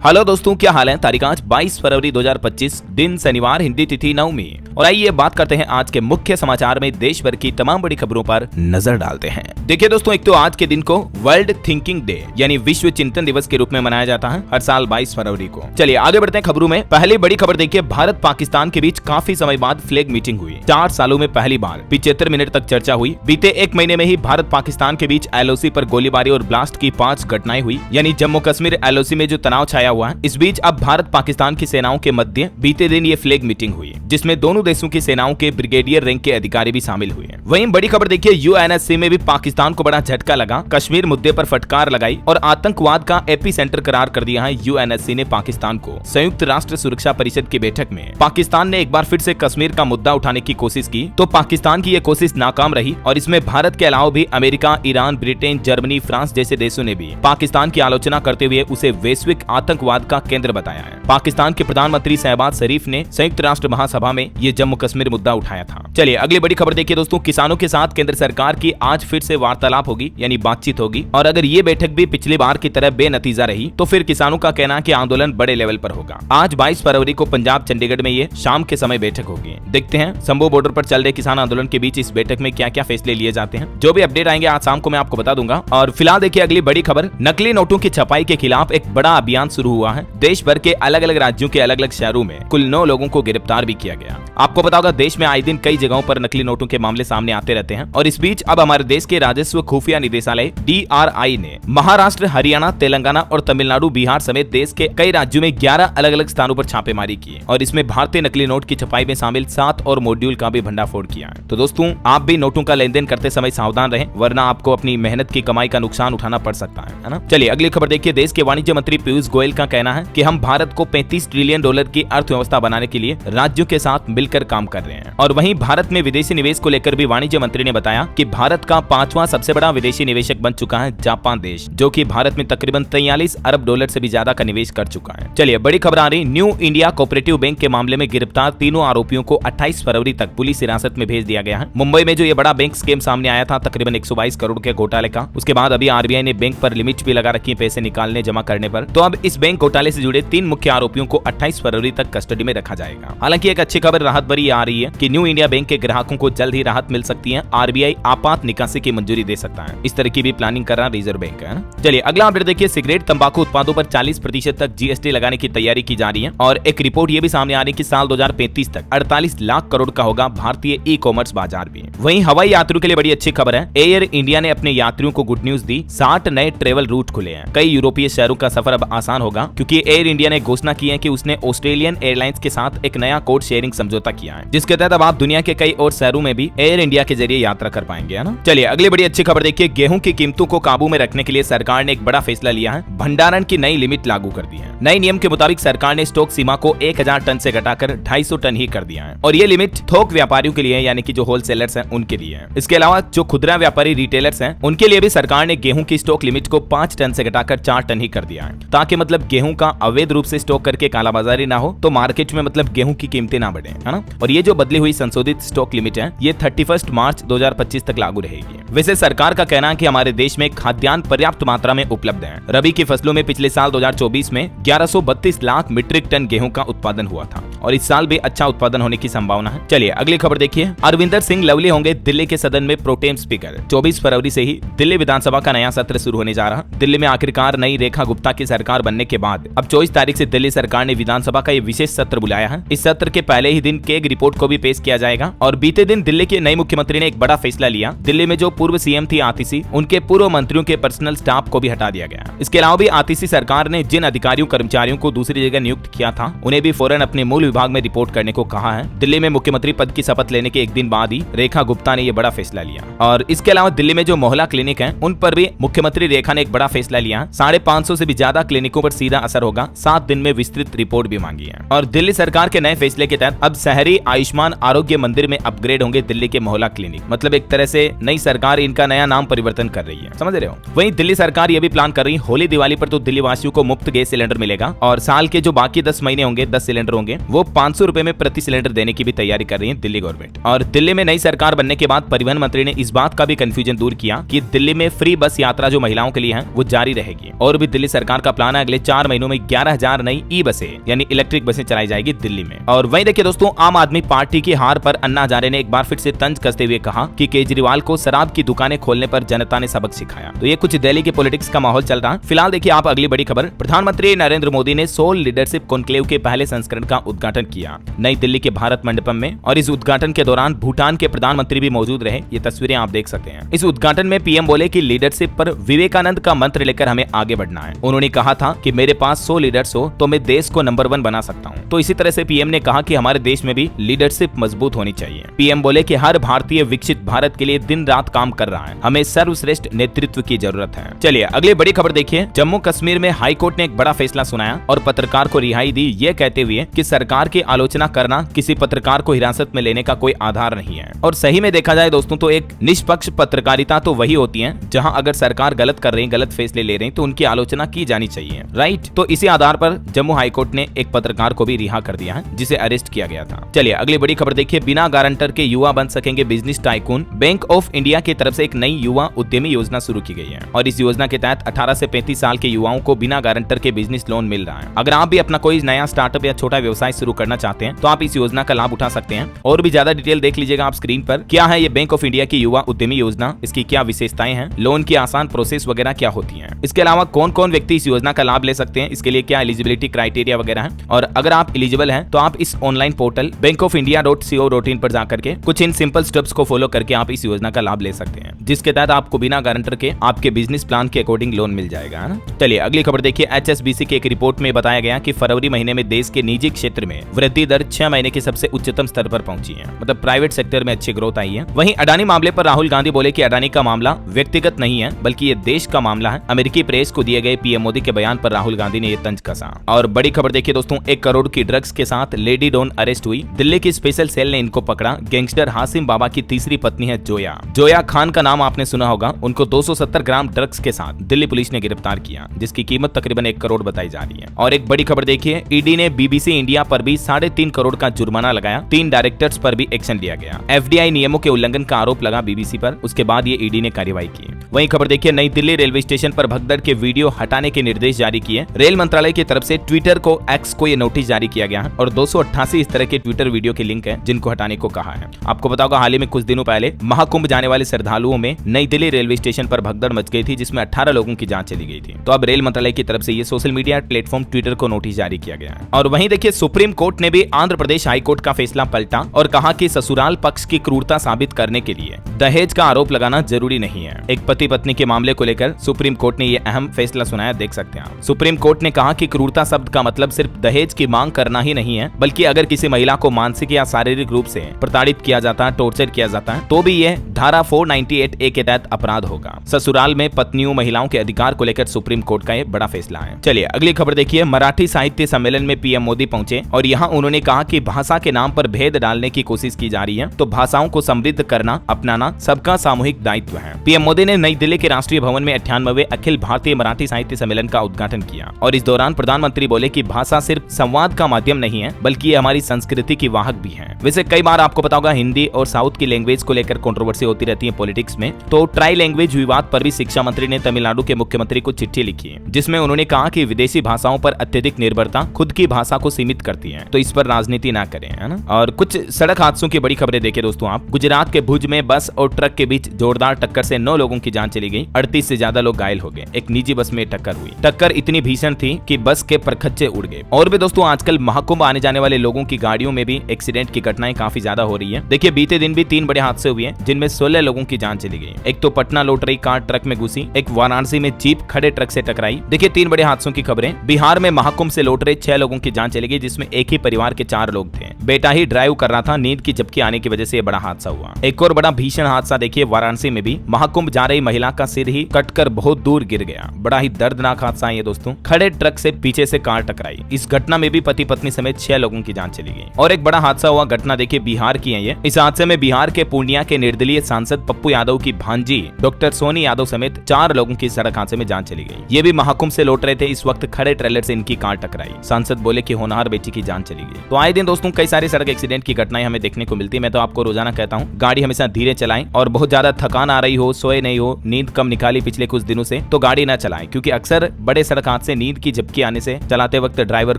Hello दोस्तों, क्या हाल है। तारीख आज 22 फरवरी 2025, दिन शनिवार, हिंदी तिथि नवमी। और आइए बात करते हैं आज के मुख्य समाचार में देश भर की तमाम बड़ी खबरों पर नजर डालते हैं। देखिए दोस्तों, एक तो आज के दिन को वर्ल्ड थिंकिंग डे यानी विश्व चिंतन दिवस के रूप में मनाया जाता है हर साल 22 फरवरी को। चलिए आगे बढ़ते हैं खबरों में। पहली बड़ी खबर देखिए, भारत पाकिस्तान के बीच काफी समय बाद फ्लैग मीटिंग हुई। 4 सालों में पहली बार 75 मिनट तक चर्चा हुई। बीते एक महीने में ही भारत पाकिस्तान के बीच LOC पर गोलीबारी और ब्लास्ट की 5 घटनाएं हुई, यानी जम्मू कश्मीर LOC में जो तनाव छाया हुआ है। इस बीच अब भारत पाकिस्तान की सेनाओं के मध्य बीते दिन ये फ्लैग मीटिंग हुई, जिसमें दोनों देशों की सेनाओं के ब्रिगेडियर रैंक के अधिकारी भी शामिल हुए। वहीं बड़ी खबर देखिए, UNSC में भी पाकिस्तान को बड़ा झटका लगा। कश्मीर मुद्दे पर फटकार लगाई और आतंकवाद का एपी सेंटर करार कर दिया है UNSC ने पाकिस्तान को। संयुक्त राष्ट्र सुरक्षा परिषद की बैठक में पाकिस्तान ने एक बार फिर से कश्मीर का मुद्दा उठाने की कोशिश की, तो पाकिस्तान की यह कोशिश नाकाम रही और इसमें भारत के अलावा भी America, Iran, Britain, Germany, France जैसे देशों ने भी पाकिस्तान की आलोचना करते हुए उसे वैश्विक आतंकवाद का केंद्र बताया है। पाकिस्तान के प्रधानमंत्री शहबाज शरीफ ने संयुक्त राष्ट्र महासभा में ये जम्मू कश्मीर मुद्दा उठाया था। चलिए अगली बड़ी खबर देखिए दोस्तों, किसानों के साथ केंद्र सरकार की आज फिर से वार्तालाप होगी, यानी बातचीत होगी। और अगर ये बैठक भी पिछली बार की तरह बेनतीजा रही तो फिर किसानों का कहना है कि आंदोलन बड़े लेवल पर होगा। आज 22 फरवरी को पंजाब चंडीगढ़ में ये शाम के समय बैठक होगी। देखते हैं शंभू बॉर्डर पर चल रहे किसान आंदोलन के बीच इस बैठक में क्या क्या फैसले लिए जाते हैं। जो भी अपडेट आएंगे आज शाम को मैं आपको बता दूंगा। और फिलहाल देखिए अगली बड़ी खबर, नकली नोटों की छपाई के खिलाफ एक बड़ा अभियान शुरू हुआ है। देश भर के अलग अलग राज्यों के अलग अलग शहरों में कुल 9 लोगों को गिरफ्तार भी किया गया। आपको पता होगा देश में आए दिन कई जगहों पर नकली नोटों के मामले सामने आते रहते हैं। और इस बीच अब हमारे देश के राजस्व खुफिया निदेशालय DRI ने महाराष्ट्र, हरियाणा, तेलंगाना और तमिलनाडु, बिहार समेत देश के कई राज्यों में 11 अलग अलग स्थानों पर छापेमारी की और इसमें भारतीय नकली नोट की छपाई में शामिल 7 और मॉड्यूल का भी भंडाफोड़ किया है। तो दोस्तों, आप भी नोटों का लेन देन करते समय सावधान रहें, वरना आपको अपनी मेहनत की कमाई का नुकसान उठाना पड़ सकता है ना। चलिए अगली खबर देखिए, देश के वाणिज्य मंत्री पीयूष गोयल का कहना है कि हम भारत को $35 ट्रिलियन की अर्थव्यवस्था बनाने के लिए राज्यों के साथ मिलकर काम कर रहे हैं। और वहीं भारत में विदेशी निवेश को लेकर भी वाणिज्य मंत्री ने बताया कि भारत का 5वां सबसे बड़ा विदेशी निवेशक बन चुका है जापान देश, जो कि भारत में तकरीबन $43 अरब से भी ज्यादा का निवेश कर चुका है। चलिए बड़ी खबर आ रही, न्यू इंडिया कोऑपरेटिव बैंक के मामले में गिरफ्तार तीनों आरोपियों को 28 फरवरी तक पुलिस हिरासत में भेज दिया गया है। मुंबई में जो ये बड़ा बैंक स्कैम सामने आया था तकरीबन 122 करोड़ के घोटाले का, उसके बाद अभी RBI ने बैंक पर लिमिट भी लगा रखी है पैसे निकालने जमा करने पर। तो अब इस बैंक घोटाले से जुड़े 3 मुख्य आरोपियों को 28 फरवरी तक कस्टडी में रखा जाएगा। हालांकि एक अच्छी खबर राहत भरी आ रही है कि न्यू इंडिया बैंक के ग्राहकों को जल्द ही राहत मिल सकती है। RBI आपात निकासी की मंजूरी दे सकता है। इस तरह की भी प्लानिंग कर रहा रिजर्व बैंक है ना। चलिए अगला अपडेट देखिए, सिगरेट तंबाकू उत्पादों पर 40% तक GST लगाने की तैयारी की जा रही है। और एक रिपोर्ट ये भी सामने आ रही है कि साल 2035 तक 48 लाख करोड़ का होगा भारतीय ई-कॉमर्स बाजार भी। वहीं हवाई यात्रियों के लिए बड़ी अच्छी खबर है, एयर इंडिया ने अपने यात्रियों को गुड न्यूज दी। 60 नए ट्रेवल रूट खुले हैं। कई यूरोपीय शहरों का सफर अब आसान होगा, क्योंकि एयर इंडिया ने घोषणा की है कि उसने ऑस्ट्रेलियन एयरलाइंस के साथ एक नया कोड शेयरिंग समझौता किया है, जिसके तहत अब आप दुनिया के कई और शहरों में भी एयर इंडिया के जरिए यात्रा कर पाएंगे, है ना। चलिए अगली बड़ी अच्छी खबर देखिए, गेहूं की कीमतों को काबू में रखने के लिए सरकार ने एक बड़ा फैसला लिया है। भंडारण की नई लिमिट लागू कर दी है। नए नियम के मुताबिक सरकार ने स्टॉक सीमा को 1000 टन से घटाकर 250 टन ही कर दिया है। और ये लिमिट थोक व्यापारियों के लिए, यानी कि जो होलसेलर्स हैं उनके लिए है। इसके अलावा जो खुदरा व्यापारी रिटेलर्स हैं उनके लिए भी सरकार ने गेहूं की स्टॉक लिमिट को 5 टन से घटाकर 4 टन ही कर दिया है, ताकि मतलब गेहूं का अवैध रूप से स्टॉक करके कालाबाजारी ना हो, तो मार्केट में मतलब गेहूं की कीमतें ना बढ़े, है ना। और ये जो बदली हुई संशोधित स्टॉक लिमिट है ये 31 मार्च 2025 तक लागू रहेगी। वैसे सरकार का कहना है कि हमारे देश में खाद्यान्न पर्याप्त मात्रा में उपलब्ध है। रबी की फसलों में पिछले साल 2024 में 1132 लाख मीट्रिक टन गेहूं का उत्पादन हुआ था और इस साल भी अच्छा उत्पादन होने की संभावना है। चलिए अगली खबर देखिए, अरविंदर सिंह लवली होंगे दिल्ली के सदन में प्रोटेम स्पीकर। 24 फरवरी से ही दिल्ली विधानसभा का नया सत्र शुरू होने जा रहा। दिल्ली में आखिरकार नई रेखा गुप्ता की सरकार बनने के बाद अब 24 तारीख से दिल्ली सरकार ने विधानसभा का ये विशेष सत्र बुलाया है। इस सत्र के पहले ही दिन केग रिपोर्ट को भी पेश किया जाएगा। और बीते दिन दिल्ली के नए मुख्यमंत्री ने एक बड़ा फैसला लिया। दिल्ली में जो पूर्व CM थी आतिशी, उनके पूर्व मंत्रियों के पर्सनल स्टाफ को भी हटा दिया गया। इसके अलावा भी आतिशी सरकार ने जिन अधिकारियों कर्मचारियों को दूसरी जगह नियुक्त किया था उन्हें भी फौरन अपने मूल विभाग में रिपोर्ट करने को कहा है। दिल्ली में मुख्यमंत्री पद की शपथ लेने के एक दिन बाद ही रेखा गुप्ता ने यह बड़ा फैसला लिया। और इसके अलावा दिल्ली में जो मोहल्ला क्लिनिक हैं उन पर भी मुख्यमंत्री रेखा ने एक बड़ा फैसला लिया। 550 से भी ज्यादा क्लिनिकों पर सीधा असर होगा। 7 दिन में विस्तृत रिपोर्ट भी मांगी है। और दिल्ली सरकार के नए फैसले के तहत अब शहरी आयुष्मान आरोग्य मंदिर में अपग्रेड होंगे दिल्ली के मोहल्ला क्लिनिक। मतलब एक तरह से नई सरकार इनका नया नाम परिवर्तन कर रही है, समझ रहे हो। वहीं दिल्ली सरकार ये भी प्लान कर रही, होली दिवाली पर तो दिल्ली वासियों को मुफ्त गैस सिलेंडर मिलेगा और साल के जो बाकी 10 महीने होंगे 10 सिलेंडर होंगे वो 500 रुपए में प्रति सिलेंडर देने की भी तैयारी कर रही है दिल्ली गवर्नमेंट। और दिल्ली में नई सरकार बनने के बाद परिवहन मंत्री ने इस बात का भी कंफ्यूजन दूर किया कि दिल्ली में फ्री बस यात्रा जो महिलाओं के लिए है वो जारी रहेगी। और भी दिल्ली सरकार का प्लान है अगले 4 महीनों में 11,000 नई ई बसें यानी इलेक्ट्रिक बसें चलाई जाएगी दिल्ली में। और वहीं देखिए दोस्तों, आम आदमी पार्टी की हार पर अन्ना हजारे ने एक बार फिर से तंज कसते हुए कहा कि केजरीवाल को शराब की दुकानें खोलने पर जनता ने सबक सिखाया। तो ये कुछ दिल्ली की पॉलिटिक्स का माहौल चल रहा है। फिलहाल देखिए आप अगली बड़ी खबर, प्रधानमंत्री नरेंद्र मोदी ने सोल लीडरशिप कॉन्क्लेव के पहले संस्करण का उद्घाटन किया नई दिल्ली के भारत मंडपम में। और इस उद्घाटन के दौरान भूटान के प्रधानमंत्री भी मौजूद रहे। ये तस्वीरें आप देख सकते हैं। इस उद्घाटन में पीएम बोले कि लीडरशिप पर विवेकानंद का मंत्र लेकर हमें आगे बढ़ना है। उन्होंने कहा था कि मेरे पास 100 लीडर्स हो तो मैं देश को नंबर 1 बना सकता हूँ। तो इसी तरह से पीएम ने कहा कि हमारे देश में भी लीडरशिप मजबूत होनी चाहिए। पीएम बोले कि हर भारतीय विकसित भारत के लिए दिन रात काम कर रहा है, हमें सर्वश्रेष्ठ नेतृत्व की जरूरत है। चलिए अगली बड़ी खबर देखिए, जम्मू कश्मीर में हाई कोर्ट ने एक बड़ा फैसला सुनाया और पत्रकार को रिहाई दी, ये कहते हुए कि सरकार की आलोचना करना किसी पत्रकार को हिरासत में लेने का कोई आधार नहीं है। और सही में देखा जाए दोस्तों तो एक निष्पक्ष पत्रकारिता तो वही होती है जहां अगर सरकार गलत कर रही, गलत फैसले ले रही तो उनकी आलोचना की जानी चाहिए, राइट। तो इसी आधार पर जम्मू हाई कोर्ट ने एक पत्रकार को भी रिहा कर दिया है जिसे अरेस्ट किया गया था। चलिए अगली बड़ी खबर देखिए, बिना गारंटर के युवा बन सकेंगे business tycoon. Bank of India की तरफ से एक नई युवा उद्यमी योजना शुरू की गई है और इस योजना के तहत 18 से 35 साल के युवाओं को बिना गारंटर के बिजनेस लोन मिल रहा है। अगर आप भी अपना कोई नया स्टार्टअप या छोटा व्यवसाय शुरू करना चाहते हैं तो आप इस योजना का लाभ उठा सकते हैं। और भी ज्यादा डिटेल देख लीजिएगा आप स्क्रीन पर। क्या है ये बैंक ऑफ इंडिया की युवा उद्यमी योजना, इसकी क्या विशेषताएं हैं, लोन की आसान प्रोसेस वगैरह क्या होती है, इसके अलावा कौन कौन व्यक्ति इस योजना का लाभ ले सकते हैं, इसके लिए क्या एलिजिबिलिटी क्राइटेरिया वगैरह है। और अगर आप एलिजिबल हैं तो आप इस ऑनलाइन पोर्टल bankofindia.co.in पर जाकर के कुछ इन सिंपल स्टेप्स को फॉलो करके आप इस योजना का लाभ ले सकते हैं, जिसके तहत आपको बिना गारंटर के आपके बिजनेस प्लान के अकॉर्डिंग लोन मिल जाएगा, है ना। चलिए अगली खबर देखिए, HSBC की एक रिपोर्ट में बताया गया कि फरवरी महीने में देश के निजी क्षेत्र में वृद्धि दर 6 महीने के सबसे उच्चतम स्तर पर पहुंची है, मतलब प्राइवेट सेक्टर में अच्छी ग्रोथ आई है। वहीं अडानी मामले पर राहुल गांधी बोले कि अडानी का मामला व्यक्तिगत नहीं है बल्कि ये देश का मामला है। अमेरिकी प्रेस को दिए गए पीएम मोदी के बयान पर राहुल गांधी ने ये तंज कसा। और बड़ी खबर देखिए दोस्तों, 1 करोड़ की ड्रग्स के साथ लेडी डॉन अरेस्ट हुई। दिल्ली की स्पेशल सेल ने इनको पकड़ा। गैंगस्टर हासिम बाबा की तीसरी पत्नी है जोया खान का नाम आपने सुना होगा। उनको 270 ग्राम ड्रग्स के साथ दिल्ली पुलिस ने गिरफ्तार किया, जिसकी कीमत तकरीबन 1 करोड़ बताई जा रही है। और एक बड़ी खबर देखिए, ईडी ने बीबीसी इंडिया पर भी 3.5 करोड़ का जुर्माना लगाया। 3 डायरेक्टर्स पर भी एक्शन लिया गया। एफडीआई नियमों के उल्लंघन का आरोप लगा बीबीसी पर, उसके बाद ये ईडी ने कार्रवाई की। वहीं खबर देखिए, नई दिल्ली रेलवे स्टेशन पर भगदड़ के वीडियो हटाने के निर्देश जारी किए। रेल मंत्रालय की तरफ से ट्विटर को एक्स को ये नोटिस जारी किया गया है और 288 इस तरह के ट्विटर वीडियो के लिंक है जिनको हटाने को कहा है। आपको पता होगा हाल ही में कुछ दिनों पहले महाकुंभ जाने वाले श्रद्धालुओं में नई दिल्ली रेलवे स्टेशन पर भगदड़ मच गई थी, जिसमें 18 लोगों की जान चली गई थी। तो अब रेल मंत्रालय की तरफ से ये सोशल मीडिया प्लेटफॉर्म ट्विटर को नोटिस जारी किया गया है। और वहीं देखिए, सुप्रीम कोर्ट ने भी आंध्र प्रदेश हाई कोर्ट का फैसला पलटा और कहा कि ससुराल पक्ष की क्रूरता साबित करने के लिए दहेज का आरोप लगाना जरूरी नहीं है। एक पति पत्नी के मामले को लेकर सुप्रीम कोर्ट ने ये अहम फैसला सुनाया, देख सकते हैं आप। सुप्रीम कोर्ट ने कहा कि क्रूरता शब्द का मतलब सिर्फ दहेज की मांग करना ही नहीं है, बल्कि अगर किसी महिला को मानसिक या शारीरिक रूप से प्रताड़ित किया जाता है, टॉर्चर किया जाता है, तो भी यह धारा 498A के तहत अपराध होगा। ससुराल में पत्नियों महिलाओं के अधिकार को लेकर सुप्रीम कोर्ट का ये बड़ा फैसला है। चलिए अगली खबर देखिए, मराठी साहित्य सम्मेलन में पीएम मोदी पहुंचे और यहाँ उन्होंने कहा कि भाषा के नाम पर भेद डालने की कोशिश की जा रही है, तो भाषाओं को समृद्ध करना अपनाना सबका सामूहिक दायित्व है। पीएम मोदी ने नई दिल्ली के राष्ट्रीय भवन में 98वें अखिल भारतीय मराठी साहित्य सम्मेलन का उद्घाटन किया और इस दौरान प्रधानमंत्री बोले कि भाषा सिर्फ संवाद का माध्यम नहीं है बल्कि ये हमारी संस्कृति की वाहक भी है। वैसे कई बार आपको पता होगा हिंदी और साउथ की लैंग्वेज को लेकर कंट्रोवर्सी होती रहती है पॉलिटिक्स में, तो ट्राई लैंग्वेज विवाद पर भी शिक्षा मंत्री ने तमिलनाडु के मुख्यमंत्री को चिट्ठी लिखी है, जिसमें उन्होंने कहा कि विदेशी भाषाओं पर अत्यधिक निर्भरता खुद की भाषा को सीमित करती है, तो इस पर राजनीति ना करें, है ना। और कुछ सड़क हादसों की बड़ी खबरें देखिए दोस्तों आप। गुजरात के भुज में बस और ट्रक के बीच जोरदार टक्कर से 9 लोगों की जान चली गई, 38 से ज्यादा लोग घायल हो गए। एक निजी बस में टक्कर हुई। टक्कर इतनी भीषण थी कि बस के परखच्चे उड़ गए। और भी दोस्तों आजकल महाकुंभ आने जाने वाले लोगों की गाड़ियों में भी एक्सीडेंट की घटनाएं काफी ज्यादा हो रही है। देखिए बीते दिन भी 3 बड़े हादसे हुए हैं जिनमें 16 लोगों की जान चली गई। एक तो पटना लौट रही कार ट्रक में घुसी, एक वाराणसी में जीप खड़े ट्रक से टकराई। देखिए 3 बड़े हादसों की खबरें। बिहार में महाकुंभ से लौट रहे 6 लोगों की जान चली गई, जिसमें एक ही परिवार के 4 लोग थे। बेटा ही ड्राइव कर रहा था, नींद की झपकी आने की वजह से बड़ा हादसा हुआ। एक और बड़ा भीषण हादसा देखिए वाराणसी में भी महाकुंभ जा रही महिला का सिर ही कटकर बहुत दूर गिर गया। बड़ा ही दर्दनाक हादसा है ये दोस्तों। खड़े ट्रक से पीछे से कार टकराई। इस घटना में भी पति पत्नी समेत 6 लोगों की जान चली गई। और एक बड़ा हादसा हुआ, घटना देखिए बिहार की है ये। इस हादसे में बिहार के पूर्णिया के निर्दलीय सांसद पप्पू यादव की भांजी डॉक्टर सोनी यादव समेत 4 लोगों की सड़क हादसे में जान चली गई। ये भी महाकुंभ से लौट रहे थे। इस वक्त खड़े ट्रेलर से इनकी कार टकराई। सांसद बोले कि होनहार बेटी की जान चली गई। तो आए दिन दोस्तों कई सारे सड़क एक्सीडेंट की घटनाएं हमें देखने को मिलती है। मैं तो आपको रोजाना कहता हूँ गाड़ी हमेशा धीरे चलाएं और बहुत ज्यादा थकान आ रही हो, सोए नहीं हो, नींद कम निकाली पिछले कुछ दिनों से तो गाड़ी ना चलाएं, क्योंकि अक्सर बड़े सड़क हादसे नींद की झपकी आने से चलाते वक्त ड्राइवर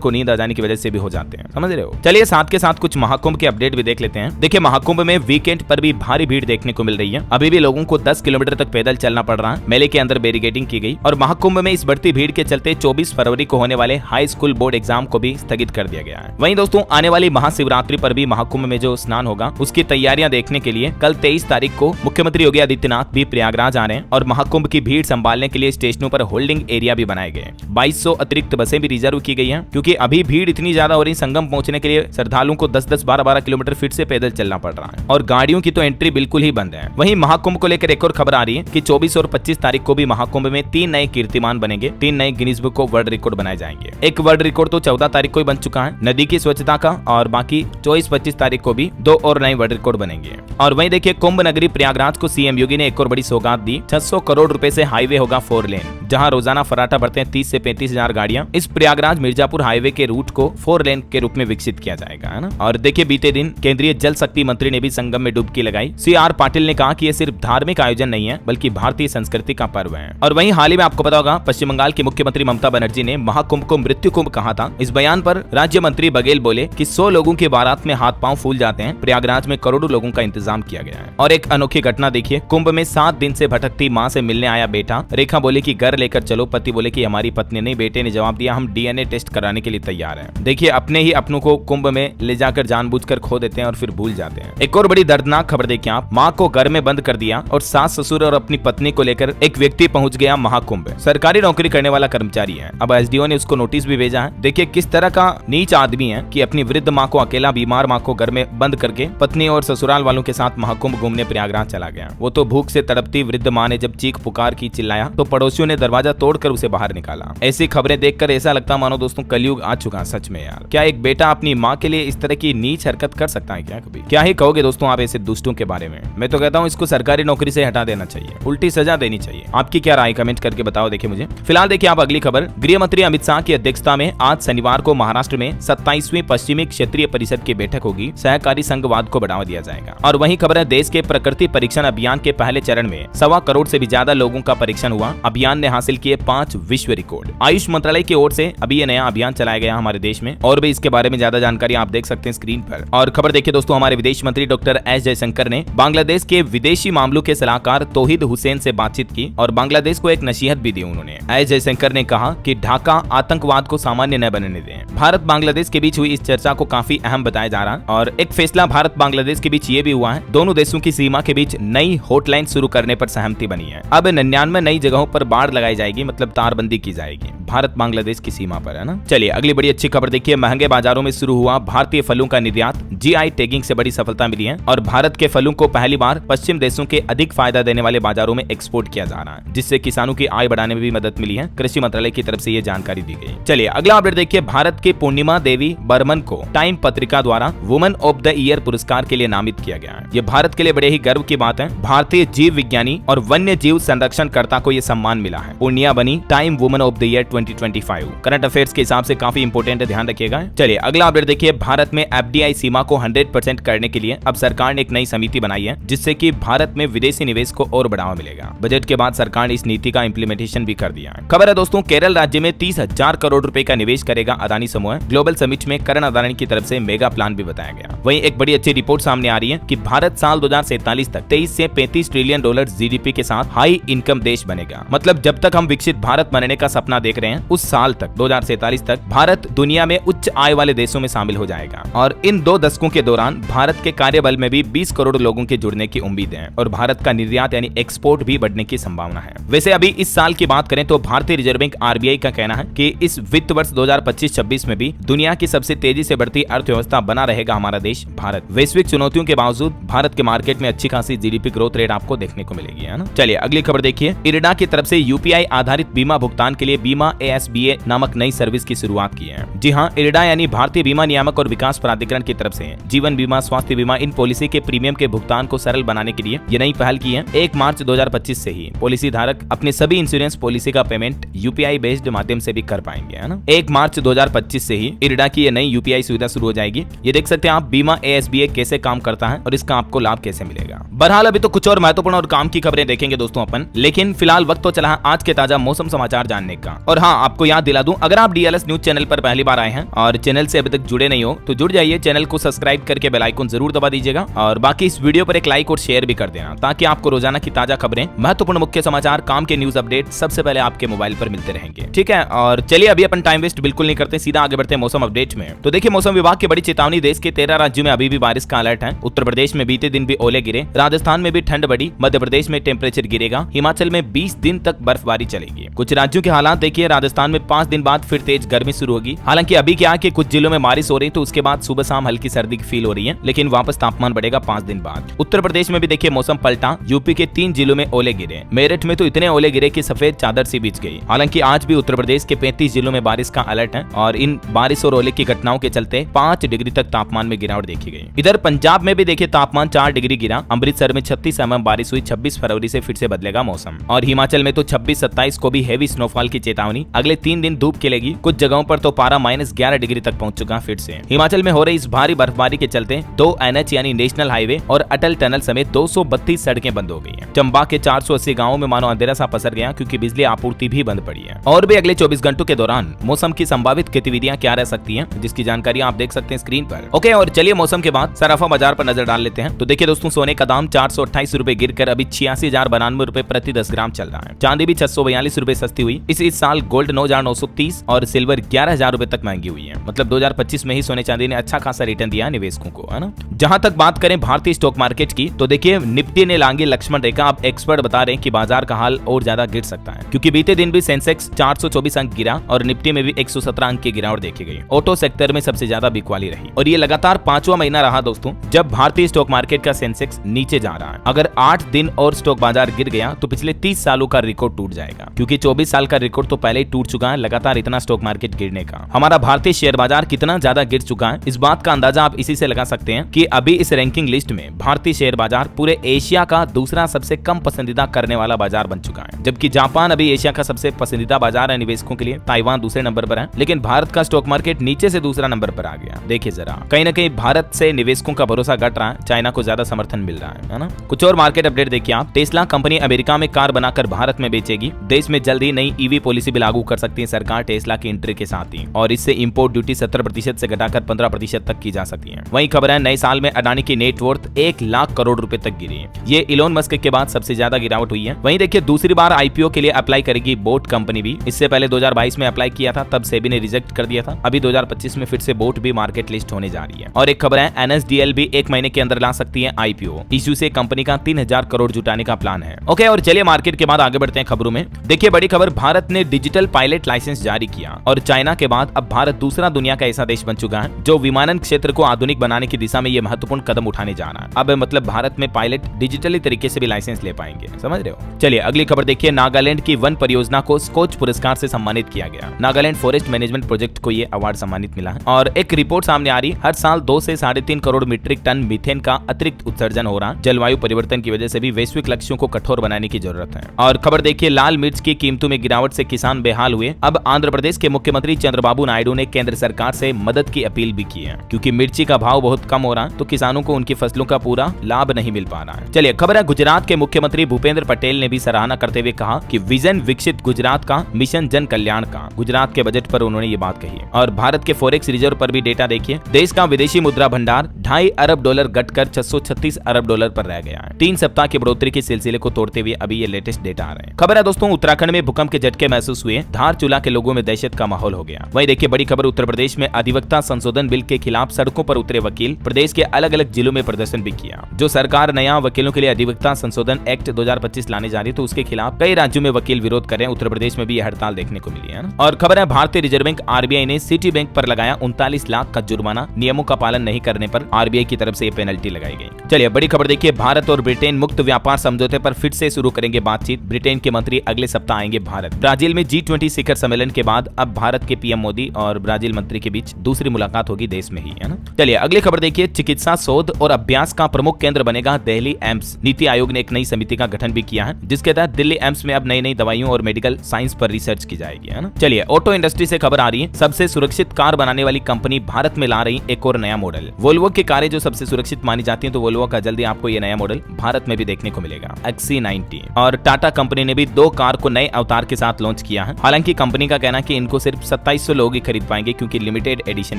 को नींद आ जाने की वजह से भी हो जाते हैं, समझ रहे हो। चलिए साथ के साथ कुछ महाकुंभ के अपडेट भी देख लेते हैं। देखिए महाकुंभ में वीकेंड पर भी भारी भीड़ देखने को मिल रही है। अभी भी लोगों को 10 किलोमीटर तक पैदल चलना पड़ रहा है। मेले के अंदर बैरिकेडिंग की गई और महाकुंभ में इस बढ़ती भीड़ के चलते 24 फरवरी को होने वाले हाई स्कूल बोर्ड एग्जाम को भी स्थगित कर दिया गया है। वहीं दोस्तों आने वाली महाशिवरात्रि पर भी महाकुंभ में जो स्नान होगा उसकी तैयारियां देखने के लिए कल 23 तारीख को मुख्यमंत्री योगी आदित्यनाथ भी प्रयागराज आ रहे हैं और महाकुंभ की भीड़ संभालने के लिए स्टेशनों पर होल्डिंग एरिया भी बनाए गए। 2200 अतिरिक्त बसें भी रिजर्व की गई हैं, क्योंकि अभी भीड़ इतनी ज्यादा हो रही, संगम पहुंचने के लिए श्रद्धालुओं को 10-10, 12-12 किलोमीटर फिर से पैदल चलना पड़ रहा है और गाड़ियों की तो एंट्री बिल्कुल ही बंद है। वहीं महाकुंभ को लेकर एक और खबर आ रही है कि 24 और 25 तारीख को भी महाकुंभ में 3 नए कीर्तिमान बनेंगे, 3 नए Guinness book of world record बनाए जाएंगे। एक वर्ल्ड रिकॉर्ड तो 14 तारीख को ही बन चुका है नदी की स्वच्छता का, और बाकी 24-25 तारीख को भी 2 और नए वर्ल्ड रिकॉर्ड बनेंगे। और वहीं देखिए कुंभ नगरी प्रयागराज को सीएम योगी ने एक और बड़ी सौगात दी। 600 करोड़ रुपए से हाईवे होगा 4 लेन, जहां रोजाना फराटा बढ़ते हैं 30 से 35 हजार गाड़ियां। इस प्रयागराज मिर्जापुर हाईवे के रूट को 4 लेन के रूप में विकसित किया जाएगा, है ना। और देखिए बीते दिन केंद्रीय जल शक्ति मंत्री ने भी संगम में डुबकी लगाई। CR पाटिल ने कहा कि यह सिर्फ धार्मिक आयोजन नहीं है बल्कि भारतीय संस्कृति का पर्व है। और वहीं हाल ही में आपको पता होगा पश्चिम बंगाल की मुख्यमंत्री ममता बनर्जी ने महाकुंभ को मृत्यु कुंभ कहा था। इस बयान पर राज्य मंत्री बघेल बोले कि 100 लोगों की बारात में हाथ पांव फूल जाते हैं, प्रयागराज में करोड़ों लोगों का इंतजाम किया गया है। और एक अनोखी घटना देखिए, कुंभ में 7 दिन से भटकती मां से मिलने आया बेटा। रेखा बोले कि घर लेकर चलो, पति बोले कि हमारी पत्नी नहीं। बेटे ने जवाब दिया हम DNA टेस्ट कराने के लिए तैयार हैं। देखिए अपने ही अपनों को कुंभ में ले जाकर जानबूझकर खो देते हैं और फिर भूल जाते हैं। एक और बड़ी दर्दनाक खबर देखिए आप, मां को घर में बंद कर दिया और सास ससुर और अपनी पत्नी को लेकर एक व्यक्ति पहुंच गया महाकुंभ। सरकारी नौकरी करने वाला कर्मचारी है। अब SDO ने उसको नोटिस भी भेजा है। देखिए किस तरह का नीच आदमी है कि अपनी वृद्ध माँ को, अकेला बीमार माँ को घर में बंद करके पत्नी और ससुराल वालों के साथ महाकुंभ घूमने प्रयागराज चला गया। वो तो भूख से तड़पती वृद्ध माँ ने जब चीख पुकार की, चिल्लाया तो पड़ोसियों ने दरवाजा तोड़कर उसे बाहर निकाला। ऐसी खबरें देखकर ऐसा लगता मानो दोस्तों कलयुग आ चुका सच में यार। क्या एक बेटा अपनी माँ के लिए इस तरह की नीच हरकत कर सकता है क्या कभी? क्या ही कहोगे दोस्तों आप ऐसे दुष्टों के बारे में। मैं तो कहता हूँ इसको सरकारी नौकरी से हटा देना चाहिए, उल्टी सजा देनी चाहिए। आपकी क्या राय कमेंट करके बताओ देखिए मुझे। फिलहाल देखिए आप अगली खबर, गृह मंत्री अमित शाह की अध्यक्षता में आज शनिवार को महाराष्ट्र में 27वीं पश्चिमी क्षेत्रीय परिषद की बैठक होगी। सहकारी संघवाद को बढ़ावा दिया जाएगा। और वही खबर है, देश के प्रकृति परीक्षण अभियान के पहले चरण में 1.25 करोड़ से भी ज्यादा लोगों का परीक्षण हुआ। अभियान ने हासिल किए 5 विश्व रिकॉर्ड। आयुष मंत्रालय की ओर से अभी ये नया अभियान चलाया गया हमारे देश में, और भी इसके बारे में ज्यादा जानकारी आप देख सकते हैं स्क्रीन पर। और खबर देखिए दोस्तों, हमारे विदेश मंत्री डॉक्टर एस जयशंकर ने बांग्लादेश के विदेशी मामलों के सलाहकार तौहीद हुसैन से बातचीत की और बांग्लादेश को एक नसीहत भी दी। उन्होंने एस जयशंकर ने कहा कि ढाका आतंकवाद को सामान्य न बनने दें। भारत बांग्लादेश के बीच हुई इस चर्चा को काफी अहम बताया जा रहा है और एक फैसला भारत बांग्लादेश के बीच ये भी हुआ है, दोनों देशों की सीमा के बीच नई हॉटलाइन शुरू करने पर सहमति बनी है। अब 99 नई जगहों पर बाड़ लगाई जाएगी, मतलब तारबंदी की जाएगी भारत बांग्लादेश की सीमा पर, है ना। चलिए अगली बड़ी अच्छी खबर देखिए, महंगे बाजारों में शुरू हुआ भारतीय फलों का निर्यात। GI टैगिंग से बड़ी सफलता मिली है और भारत के फलों को पहली बार पश्चिम देशों के अधिक फायदा देने वाले बाजारों में एक्सपोर्ट किया जा रहा है, जिससे किसानों की आय बढ़ाने में भी मदद मिली है। कृषि मंत्रालय की तरफ से ये जानकारी दी गई। चलिए अगला अपडेट देखिए, भारत की पूर्णिमा देवी बर्मन को टाइम पत्रिका द्वारा वुमन ऑफ द ईयर पुरस्कार के लिए नामित किया गया है। ये भारत के लिए बड़े ही गर्व की बात है। भारतीय जीव विज्ञानी और वन्य जीव संरक्षणकर्ता को ये सम्मान मिला है। पूर्णिया बनी time woman of the year 2025। Current affairs के हिसाब से काफी इंपोर्टेंट है, ध्यान रखिएगा। चलिए अगला अपडेट देखिए, भारत में FDI सीमा को 100% करने के लिए अब सरकार ने एक नई समिति बनाई है, जिससे कि भारत में विदेशी निवेश को और बढ़ावा मिलेगा। बजट के बाद सरकार ने इस नीति का इंप्लीमेंटेशन भी कर दिया है। खबर है दोस्तों, केरल राज्य में 30,000 करोड़ रुपए का निवेश करेगा अदानी समूह। ग्लोबल समिट में करण अदानी की तरफ से मेगा प्लान भी बताया गया। वहीं एक बड़ी अच्छी रिपोर्ट सामने आ रही है कि भारत साल 2047 तक 23 से 35 ट्रिलियन डॉलर GDP के साथ हाई इनकम देश बनेगा। मतलब जब तक हम विकसित भारत बनने का सपना देख रहे हैं, उस साल तक 2047 तक भारत दुनिया में उच्च आय वाले देशों में शामिल हो जाएगा। और इन 2 दशकों के दौरान भारत के कार्यबल में भी 20 करोड़ लोगों के जुड़ने की उम्मीद है और भारत का निर्यात यानी एक्सपोर्ट भी बढ़ने की संभावना है। वैसे अभी इस साल की बात करें तो भारतीय रिजर्व बैंक RBI का कहना है कि इस वित्त वर्ष 2025-26 में भी दुनिया की सबसे तेजी से बढ़ती अर्थव्यवस्था बना रहेगा हमारा देश भारत। वैश्विक चुनौतियों के बावजूद भारत के मार्केट में अच्छी खासी GDP ग्रोथ रेट आपको देखने को मिलेगी, है ना। चलिए अगली खबर देखिए, इरडा की तरफ से UPI आधारित बीमा भुगतान के लिए बीमा ASBA नामक नई सर्विस की शुरुआत की है। जी हाँ, इरडा यानी भारतीय बीमा नियामक और विकास प्राधिकरण की तरफ से जीवन बीमा, स्वास्थ्य बीमा, इन पॉलिसी के प्रीमियम के भुगतान को सरल बनाने के लिए ये नई पहल की है। 1 मार्च 2025 से ही पॉलिसी धारक अपने सभी इंश्योरेंस पॉलिसी का पेमेंट UPI बेस्ड माध्यम से भी कर पाएंगे, है ना। 1 मार्च 2025 से ही इरडा इरडा की ये नई यूपीआई सुविधा शुरू हो जाएगी। ये देख सकते हैं आप बीमा ASBA कैसे काम करता है और इसका आपको लाभ कैसे मिलेगा। बहरहाल अभी तो कुछ और महत्वपूर्ण और काम की खबरें देखेंगे दोस्तों अपन, लेकिन फिलहाल वक्त तो चला है आज के ताजा मौसम समाचार जानने का। और हाँ, आपको याद दिला दूं, अगर आप DLS न्यूज चैनल पर पहली बार आए हैं और चैनल से अभी तक जुड़े नहीं हो तो जुड़ जाइए, चैनल को सब्सक्राइब करके बेल आइकन जरूर दबा दीजिएगा और बाकी इस वीडियो पर एक लाइक और शेयर भी कर देना, ताकि आपको रोजाना की ताजा खबरें, महत्वपूर्ण मुख्य समाचार, काम के न्यूज अपडेट सबसे पहले आपके मोबाइल पर मिलते रहेंगे। ठीक है, और चलिए अभी अपन टाइम वेस्ट बिल्कुल नहीं करते, सीधा आगे बढ़ते हैं मौसम अपडेट में। तो देखिए, मौसम विभाग की बड़ी चेतावनी, देश के 13 राज्यों में अभी भी बारिश का अलर्ट है। उत्तर प्रदेश में बीते दिन भी ओले गिरे, राजस्थान में भी ठंड बढ़ी, मध्य प्रदेश में टेम्परेचर गिरेगा, हिमाचल में 20 दिन तक बर्फबारी चलेगी। कुछ राज्यों के हालात देखिए, राजस्थान में 5 दिन बाद फिर तेज गर्मी शुरू होगी। हालांकि अभी क्या है कि कुछ जिलों में बारिश हो रही, तो उसके बाद सुबह शाम हल्की सर्दी फील हो रही है, लेकिन वापस तापमान बढ़ेगा 5 दिन बाद। उत्तर प्रदेश में भी देखिए मौसम पलटा, यूपी के 3 जिलों में ओले गिरे, मेरठ में तो इतने ओले गिरे कि सफेद चादर सी बिछ गई। हालांकि आज भी उत्तर प्रदेश के 35 जिलों में बारिश का अलर्ट है और इन बारिश और ओले की घटनाओं के चलते 5 डिग्री तक तापमान में गिरावट देखी गई। इधर पंजाब में भी देखिए तापमान 4 डिग्री गिरा, अमृतसर में 36 mm बारिश हुई। 26 फरवरी से फिर से बदलेगा मौसम। और हिमाचल में तो 26-27 को भी हेवी स्नोफॉल की चेतावनी, अगले 3 दिन धूप खिलेगी, कुछ जगहों पर तो पारा -11 डिग्री तक पहुंच चुका फिर से। हिमाचल में हो रही इस भारी बर्फबारी के चलते 2 NH यानी नेशनल हाईवे और अटल टनल समेत 232 सड़कें बंद हो गई हैं। चंबा के 480 गाँवों में मानो अंधेरा सा पसर गया, क्योंकि बिजली आपूर्ति भी बंद पड़ी है। और भी अगले 24 घंटों के दौरान मौसम की संभावित गतिविधियां क्या रह सकती हैं, जिसकी जानकारी आप देख सकते हैं स्क्रीन पर। ओके, और चलिए मौसम के बाद सराफा बाजार पर नजर डाल लेते हैं। तो देखिए दोस्तों, सोने का दाम 428 रुपए गिरकर अभी 86,092 रुपए प्रति 10 ग्राम चल रहा है। चांदी भी 642 रुपए सस्ती हुई। इस साल गोल्ड 9,930 और सिल्वर 11,000 रुपए तक महंगी हुई है। मतलब 2025 में ही सोने चांदी ने अच्छा खासा रिटर्न दिया निवेशकों को, है ना। जहां तक बात करें भारतीय स्टॉक मार्केट की, तो देखिए निफ्टी ने लांगी लक्ष्मण रेखा। अब एक्सपर्ट बता रहे हैं कि बाजार का हाल और ज्यादा गिर सकता है, क्योंकि बीते दिन भी सेंसेक्स 424 अंक गिरा और निफ्टी में भी 117 अंक की गिरावट देखी गई। ऑटो सेक्टर में सबसे ज्यादा बिकवाली रही और ये लगातार 5वां महीना रहा दोस्तों जब भारतीय स्टॉक मार्केट का सेंसेक्स नीचे जा रहा है। अगर 8 दिन और स्टॉक बाजार गिर गया तो पिछले 30 सालों का रिकॉर्ड टूट जाएगा, क्योंकि 24 साल का रिकॉर्ड तो पहले ही टूट चुका है लगातार इतना स्टॉक मार्केट गिरने का। हमारा भारतीय शेयर बाजार कितना ज्यादा गिर चुका है, इस बात का अंदाजा आप इसी से लगा सकते हैं कि अभी इस रैंकिंग लिस्ट में भारतीय शेयर बाजार पूरे एशिया का दूसरा सबसे कम पसंदीदा करने वाला बाजार बन चुका है। जबकि जापान अभी एशिया का सबसे पसंदीदा बाजार है निवेशकों के लिए, ताइवान दूसरे नंबर पर है, लेकिन भारत का स्टॉक मार्केट नीचे से दूसरा नंबर पर आ गया। देखिए जरा, कहीं ना कहीं भारत से निवेशकों का भरोसा घट रहा है, चाइना को ज्यादा समर्थन मिल रहा है ना। कुछ और मार्केट अपडेट देखिए आप। टेस्ला कंपनी अमेरिका में कार बनाकर भारत में बेचेगी। देश में जल्द ही नई EV पॉलिसी भी लागू कर सकती है सरकार टेस्ला की एंट्री के साथ ही, और इससे इंपोर्ट ड्यूटी 70% से घटाकर 15% तक की जा सकती है। वहीं खबर है नए साल में अडानी की नेटवर्थ 1 लाख करोड़ रुपए तक गिरी है। ये इलोन मस्क के बाद सबसे ज्यादा गिरावट हुई है। वहीं देखिए दूसरी बार IPO के लिए अप्लाई करेगी बोट कंपनी भी। इससे पहले 2022 में अप्लाई किया था, तब सेबी ने रिजेक्ट कर दिया था। अभी 2025 में फिर से बोट भी मार्केट लिस्ट होने जा रही है। और एक खबर है NSDL भी 1 महीने के अंदर ला सकती है IPO। इश्यू से कंपनी का 3000 करोड़ जुटाने का प्लान है। ओके, और चलिए मार्केट के बाद आगे बढ़ते हैं खबरों में। देखिए बड़ी खबर, भारत ने डिजिटल पायलट लाइसेंस जारी किया और चाइना के बाद अब भारत दूसरा दुनिया का ऐसा देश बन चुका है जो विमानन क्षेत्र को आधुनिक बनाने की दिशा में ये महत्वपूर्ण कदम उठाने जा रहा है। अब मतलब भारत में पायलट डिजिटली तरीके से भी लाइसेंस ले पाएंगे, समझ रहे हो। चलिए अगली खबर देखिए, नागालैंड की वन परियोजना को स्कॉच पुरस्कार से सम्मानित किया गया। नागालैंड फॉरेस्ट मैनेजमेंट प्रोजेक्ट को ये अवार्ड सम्मानित मिला है। और एक रिपोर्ट सामने आ रही, हर साल 2 से 3.5 करोड़ मीट्रिक टन मीथेन का अतिरिक्त उत्सर्जन हो रहा है। जलवायु परिवर्तन की वजह से भी वैश्विक लक्ष्यों को कठोर बनाने की जरूरत है। और खबर देखिए, लाल मिर्च की कीमतों में गिरावट से किसान बेहाल हुए। अब आंध्र प्रदेश के मुख्यमंत्री चंद्रबाबू नायडू ने केंद्र सरकार से मदद की अपील भी की है, क्योंकि मिर्ची का भाव बहुत कम हो रहा है, तो किसानों को उनकी फसलों का पूरा लाभ नहीं मिल पा रहा है। चलिए खबर है, गुजरात के मुख्यमंत्री भूपेंद्र पटेल ने भी सराहना करते हुए कहा कि विजन विकसित गुजरात का, मिशन जन कल्याण का। गुजरात के बजट पर उन्होंने ये बात कही है। और भारत के फॉरेक्स रिजर्व पर भी डेटा देखिए, देश का विदेशी मुद्रा भंडार $2.5 अरब घटकर $636 अरब पर रह गया है। 3 सप्ताह की बढ़ोतरी के सिलसिले को तोड़ते हुए अभी ये लेटेस्ट डेटा आ रहे हैं। खबर है दोस्तों, उत्तराखंड में भूकंप के झटके महसूस हुए, धारचूला के लोगों में दहशत का माहौल हो गया। वहीं देखिए बड़ी खबर, उत्तर प्रदेश में अधिवक्ता संशोधन बिल के खिलाफ सड़कों पर उतरे वकील। प्रदेश के अलग अलग जिलों में प्रदर्शन भी किया। जो सरकार नया वकीलों के लिए अधिवक्ता संशोधन एक्ट 2025 लाने जा रही है, तो उसके खिलाफ कई राज्यों में वकील विरोध कर रहे हैं। उत्तर प्रदेश में भी यह हड़ताल देखने को मिली है। और खबर है, भारतीय रिजर्व बैंक RBI ने सिटी बैंक पर लगाया 39 लाख का जुर्माना। नियमों का पालन नहीं करने पर RBI की तरफ से ये पेनल्टी लगाई गई। चलिए बड़ी खबर देखिए, भारत और ब्रिटेन मुक्त व्यापार समझौते पर फिर से शुरू करेंगे बातचीत। ब्रिटेन के मंत्री अगले सप्ताह आएंगे भारत। ब्राजील में G20 शिखर सम्मेलन के बाद अब भारत के PM मोदी और ब्राजील मंत्री के बीच दूसरी मुलाकात होगी देश में ही, है ना। चलिए अगली खबर देखिए, चिकित्सा शोध और अभ्यास का प्रमुख केंद्र बनेगा दिल्ली एम्स। नीति आयोग ने एक नई समिति का गठन भी किया है, जिसके तहत दिल्ली एम्स में अब नई नई दवाइयों और मेडिकल साइंस पर रिसर्च की जाएगी, है ना। चलिए ऑटो इंडस्ट्री से खबर आ रही है, सबसे सुरक्षित सुरक्षित कार बनाने वाली कंपनी भारत में ला रही एक और नया मॉडल। वोल्वो की कारें जो सबसे सुरक्षित मानी जाती हैं, तो वोल्वो का जल्दी आपको ये नया मॉडल भारत में भी देखने को मिलेगा, XC90। और टाटा कंपनी ने भी 2 कार को नए अवतार के साथ लॉन्च किया है। हालांकि कंपनी का कहना है कि इनको सिर्फ 2700 लोग ही खरीद पाएंगे, क्योंकि लिमिटेड एडिशन